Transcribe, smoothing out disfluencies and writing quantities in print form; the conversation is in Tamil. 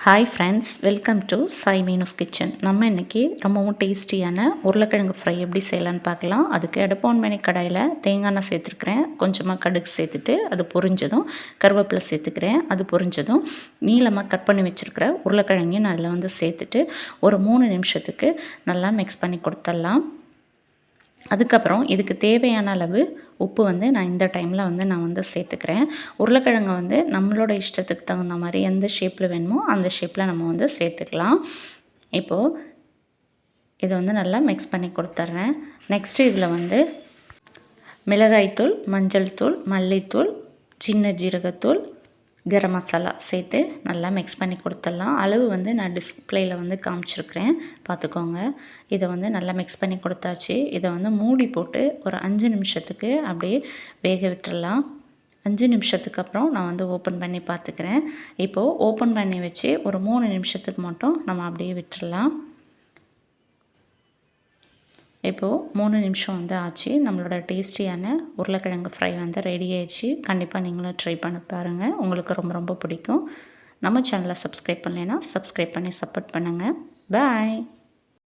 Hi friends, welcome to Sai Meenu's kitchen. நம்ம இன்றைக்கி ரொம்பவும் டேஸ்டியான உருளைக்கிழங்கு ஃப்ரை எப்படி செய்யலான்னு பார்க்கலாம். அதுக்கு அடுப்பான் கடாயில் தேங்காய் எண்ணெய் சேர்த்துருக்குறேன். கொஞ்சமாக கடுகு சேர்த்துட்டு அது பொரிஞ்சதும் கருவேப்பிலை சேர்த்துக்கிறேன். அது பொரிஞ்சதும் நீளமாக கட் பண்ணி வச்சுருக்கிற உருளைக்கிழங்கையும் நான் அதில் வந்து சேர்த்துட்டு ஒரு 3 நிமிஷத்துக்கு நல்லா மிக்ஸ் பண்ணி கொடுத்துடலாம். அதுக்கப்புறம் இதுக்கு தேவையான அளவு உப்பு வந்து நான் இந்த டைமில் வந்து நான் வந்து சேர்த்துக்கிறேன். உருளைக்கிழங்கை வந்து நம்மளோட இஷ்டத்துக்கு தகுந்த மாதிரி எந்த ஷேப்பில் வேணுமோ அந்த ஷேப்பில் நம்ம வந்து சேர்த்துக்கலாம். இப்போது இதை வந்து நல்லா மிக்ஸ் பண்ணி கொடுத்துட்றேன். நெக்ஸ்ட்டு இதில் வந்து மிளகாய்த்தூள், மஞ்சள் தூள், மல்லித்தூள், சின்ன ஜீரகத்தூள், கரம் மசாலா சேர்த்து நல்லா மிக்ஸ் பண்ணி கொடுத்துடலாம். அளவு வந்து நான் டிஸ்பிளேயில் வந்து காமிச்சிருக்கிறேன், பார்த்துக்கோங்க. இதை வந்து நல்லா மிக்ஸ் பண்ணி கொடுத்தாச்சு. இதை வந்து மூடி போட்டு ஒரு 5 நிமிஷத்துக்கு அப்படியே வேக விட்டுடலாம். 5 நிமிஷத்துக்கு அப்புறம் நான் வந்து ஓப்பன் பண்ணி பார்த்துக்கிறேன். இப்போது ஓப்பன் பண்ணி வச்சு ஒரு 3 நிமிஷத்துக்கு மட்டும் நம்ம அப்படியே விட்டுடலாம். இப்போது 3 நிமிஷம் வந்து ஆச்சு. நம்மளோட டேஸ்டியான உருளைக்கிழங்கு ஃப்ரை வந்து ரெடி ஆயிடுச்சு. கண்டிப்பாக நீங்களும் ட்ரை பண்ணி பாருங்கள். உங்களுக்கு ரொம்ப ரொம்ப பிடிக்கும். நம்ம சேனலை சப்ஸ்கிரைப் பண்ணலைன்னா சப்ஸ்கிரைப் பண்ணி சப்போர்ட் பண்ணுங்கள். பாய்.